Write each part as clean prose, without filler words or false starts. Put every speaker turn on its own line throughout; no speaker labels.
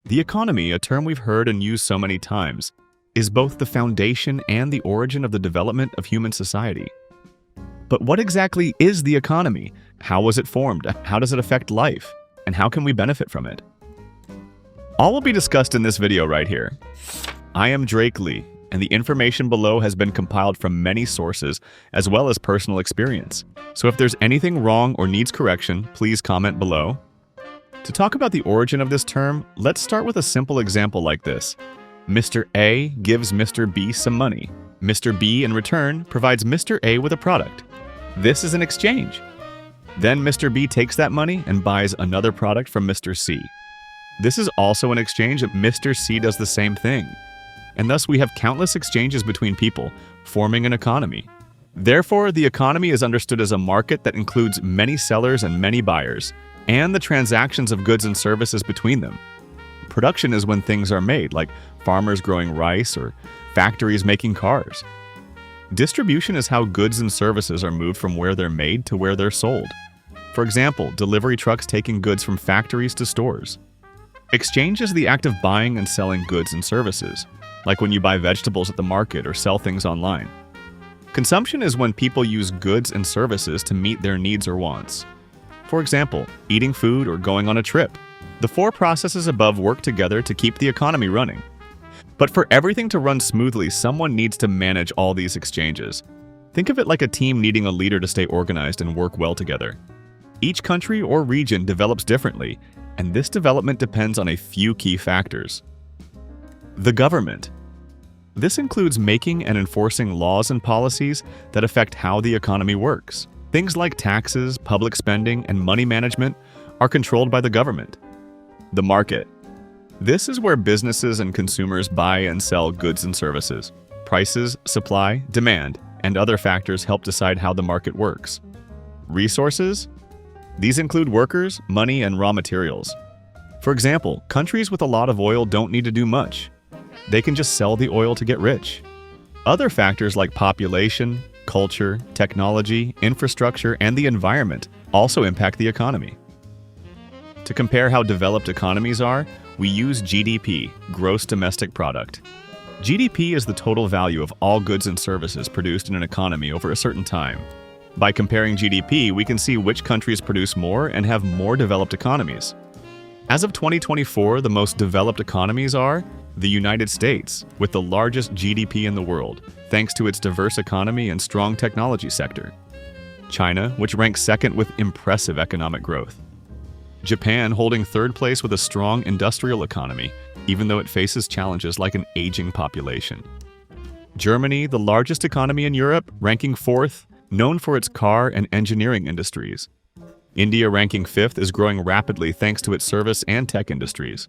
The economy, a term we've heard and used so many times, is both the foundation and the origin of the development of human society. But what exactly is the economy? How was it formed? How does it affect life? And how can we benefit from it? All will be discussed in this video right here. I am Drake Lee, and the information below has been compiled from many sources as well as personal experience. So if there's anything wrong or needs correction, please comment below. To talk about the origin of this term, let's start with a simple example like this. Mr. A gives Mr. B some money. Mr. B, in return, provides Mr. A with a product. This is an exchange. Then Mr. B takes that money and buys another product from Mr. C. This is also an exchange that Mr. C does the same thing. And thus we have countless exchanges between people, forming an economy. Therefore, the economy is understood as a market that includes many sellers and many buyers, and the transactions of goods and services between them. Production is when things are made, like farmers growing rice or factories making cars. Distribution is how goods and services are moved from where they're made to where they're sold. For example, delivery trucks taking goods from factories to stores. Exchange is the act of buying and selling goods and services, like when you buy vegetables at the market or sell things online. Consumption is when people use goods and services to meet their needs or wants. For example, eating food or going on a trip. The four processes above work together to keep the economy running. But for everything to run smoothly, someone needs to manage all these exchanges. Think of it like a team needing a leader to stay organized and work well together. Each country or region develops differently, and this development depends on a few key factors. The government. This includes making and enforcing laws and policies that affect how the economy works. Things like taxes, public spending, and money management are controlled by the government. The market. This is where businesses and consumers buy and sell goods and services. Prices, supply, demand, and other factors help decide how the market works. Resources. These include workers, money, and raw materials. For example, countries with a lot of oil don't need to do much. They can just sell the oil to get rich. Other factors like population, culture, technology, infrastructure, and the environment also impact the economy. To compare how developed economies are, we use GDP, Gross Domestic Product. GDP is the total value of all goods and services produced in an economy over a certain time. By comparing GDP, we can see which countries produce more and have more developed economies. As of 2024, the most developed economies are the United States, with the largest GDP in the world, thanks to its diverse economy and strong technology sector. China, which ranks second with impressive economic growth. Japan, holding third place with a strong industrial economy, even though it faces challenges like an aging population. Germany, the largest economy in Europe, ranking fourth, known for its car and engineering industries. India, ranking fifth, is growing rapidly thanks to its service and tech industries.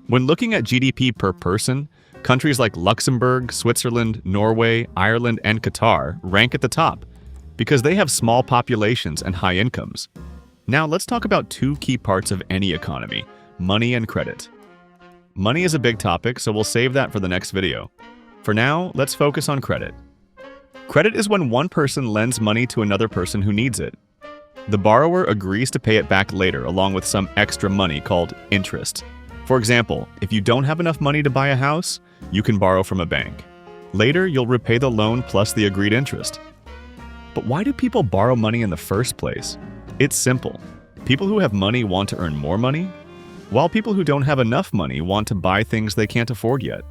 When looking at GDP per person, countries like Luxembourg, Switzerland, Norway, Ireland, and Qatar rank at the top because they have small populations and high incomes. Now let's talk about two key parts of any economy, money and credit. Money is a big topic, so we'll save that for the next video. For now, let's focus on credit. Credit is when one person lends money to another person who needs it. The borrower agrees to pay it back later along with some extra money called interest. For example, if you don't have enough money to buy a house, you can borrow from a bank. Later, you'll repay the loan plus the agreed interest. But why do people borrow money in the first place? It's simple. People who have money want to earn more money, while people who don't have enough money want to buy things they can't afford yet.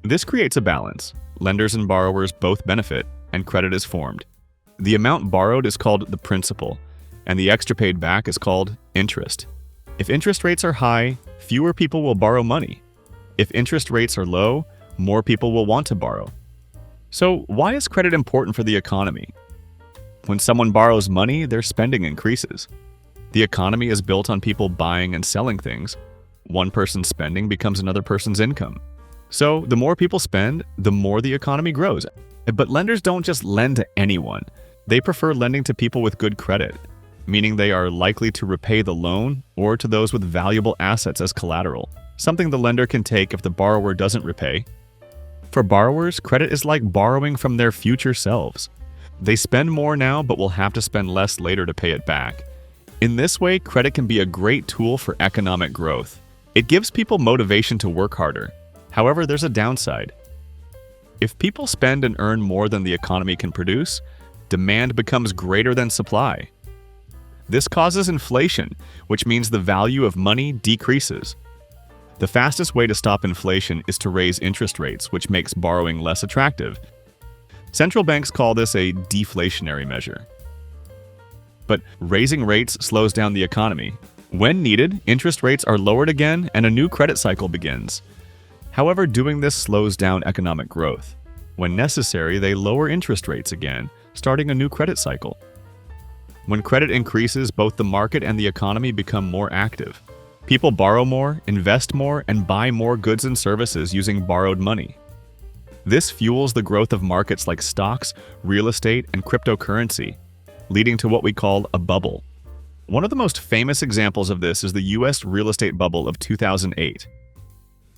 This creates a balance. Lenders and borrowers both benefit, and credit is formed. The amount borrowed is called the principal, and the extra paid back is called interest. If interest rates are high, fewer people will borrow money. If interest rates are low, more people will want to borrow. So why is credit important for the economy? When someone borrows money, their spending increases. The economy is built on people buying and selling things. One person's spending becomes another person's income. So the more people spend, the more the economy grows. But lenders don't just lend to anyone. They prefer lending to people with good credit, meaning they are likely to repay the loan or to those with valuable assets as collateral, something the lender can take if the borrower doesn't repay. For borrowers, credit is like borrowing from their future selves. They spend more now but will have to spend less later to pay it back. In this way, credit can be a great tool for economic growth. It gives people motivation to work harder. However, there's a downside. If people spend and earn more than the economy can produce, demand becomes greater than supply. This causes inflation, which means the value of money decreases. The fastest way to stop inflation is to raise interest rates, which makes borrowing less attractive. Central banks call this a deflationary measure. But raising rates slows down the economy. When needed, interest rates are lowered again and a new credit cycle begins. However, doing this slows down economic growth. When necessary, they lower interest rates again, starting a new credit cycle. When credit increases, both the market and the economy become more active. People borrow more, invest more, and buy more goods and services using borrowed money. This fuels the growth of markets like stocks, real estate, and cryptocurrency, leading to what we call a bubble. One of the most famous examples of this is the U.S. real estate bubble of 2008.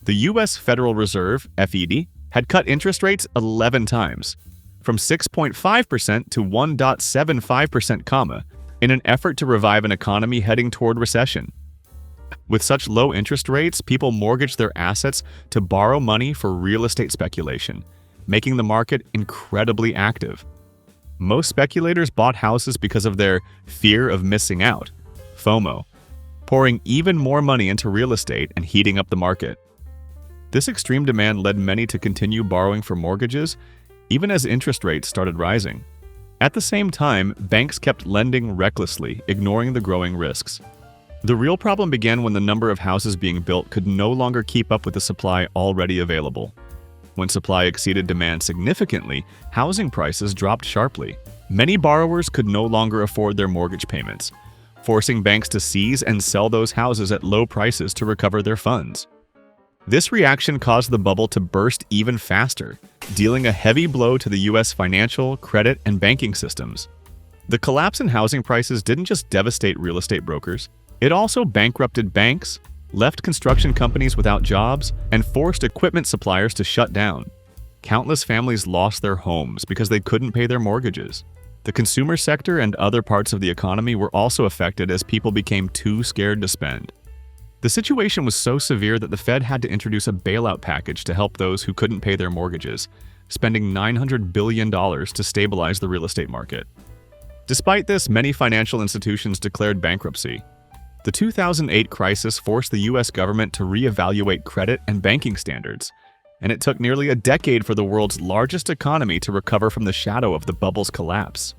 The U.S. Federal Reserve, FED, had cut interest rates 11 times, from 6.5% to 1.75%, in an effort to revive an economy heading toward recession. With such low interest rates, people mortgaged their assets to borrow money for real estate speculation, making the market incredibly active. Most speculators bought houses because of their fear of missing out, FOMO, pouring even more money into real estate and heating up the market. This extreme demand led many to continue borrowing for mortgages, even as interest rates started rising. At the same time, banks kept lending recklessly, ignoring the growing risks. The real problem began when the number of houses being built could no longer keep up with the supply already available. When supply exceeded demand significantly, housing prices dropped sharply. Many borrowers could no longer afford their mortgage payments, forcing banks to seize and sell those houses at low prices to recover their funds. This reaction caused the bubble to burst even faster, dealing a heavy blow to the U.S. financial, credit, and banking systems. The collapse in housing prices didn't just devastate real estate brokers, it also bankrupted banks, left construction companies without jobs, and forced equipment suppliers to shut down. Countless families lost their homes because they couldn't pay their mortgages. The consumer sector and other parts of the economy were also affected as people became too scared to spend. The situation was so severe that the Fed had to introduce a bailout package to help those who couldn't pay their mortgages, spending $900 billion to stabilize the real estate market. Despite this, many financial institutions declared bankruptcy. The 2008 crisis forced the U.S. government to reevaluate credit and banking standards, and it took nearly a decade for the world's largest economy to recover from the shadow of the bubble's collapse.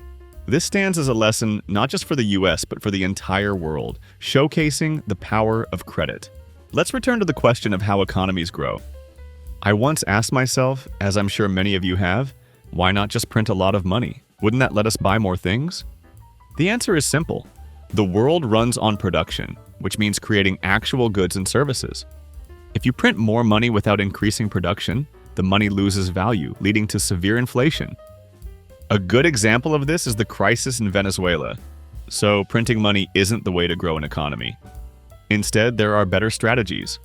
This stands as a lesson not just for the US, but for the entire world, showcasing the power of credit. Let's return to the question of how economies grow. I once asked myself, as I'm sure many of you have, why not just print a lot of money? Wouldn't that let us buy more things? The answer is simple. The world runs on production, which means creating actual goods and services. If you print more money without increasing production, the money loses value, leading to severe inflation. A good example of this is the crisis in Venezuela. So printing money isn't the way to grow an economy. Instead, there are better strategies.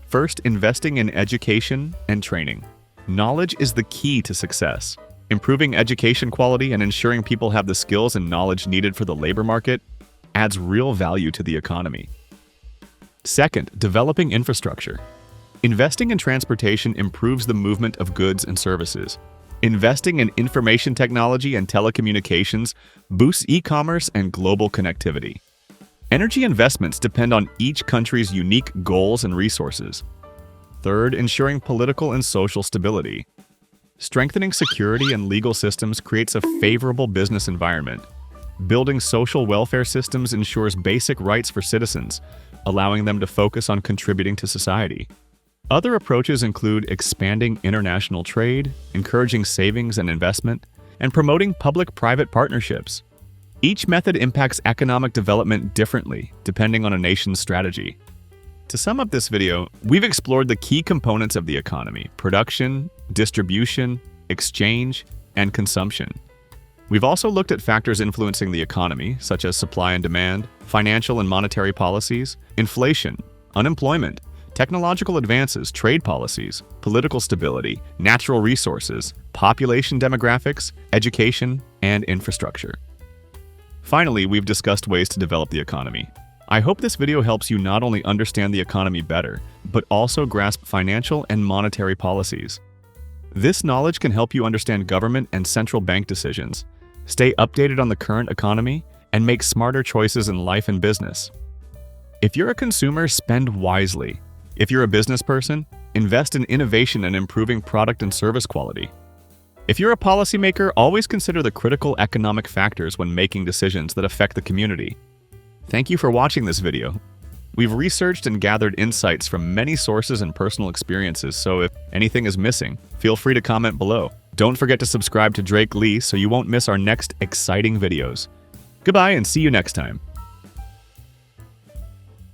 First, investing in education and training. Knowledge is the key to success. Improving education quality and ensuring people have the skills and knowledge needed for the labor market adds real value to the economy. Second, developing infrastructure. Investing in transportation improves the movement of goods and services. Investing in information technology and telecommunications boosts e-commerce and global connectivity. Energy investments depend on each country's unique goals and resources. Third, ensuring political and social stability. Strengthening security and legal systems creates a favorable business environment. Building social welfare systems ensures basic rights for citizens, allowing them to focus on contributing to society. Other approaches include expanding international trade, encouraging savings and investment, and promoting public-private partnerships. Each method impacts economic development differently, depending on a nation's strategy. To sum up this video, we've explored the key components of the economy: production, distribution, exchange, and consumption. We've also looked at factors influencing the economy, such as supply and demand, financial and monetary policies, inflation, unemployment, technological advances, trade policies, political stability, natural resources, population demographics, education, and infrastructure. Finally, we've discussed ways to develop the economy. I hope this video helps you not only understand the economy better, but also grasp financial and monetary policies. This knowledge can help you understand government and central bank decisions, stay updated on the current economy, and make smarter choices in life and business. If you're a consumer, spend wisely. If you're a business person, invest in innovation and improving product and service quality. If you're a policymaker, always consider the critical economic factors when making decisions that affect the community. Thank you for watching this video. We've researched and gathered insights from many sources and personal experiences, so if anything is missing, feel free to comment below. Don't forget to subscribe to Drake Lee so you won't miss our next exciting videos. Goodbye and see you next time.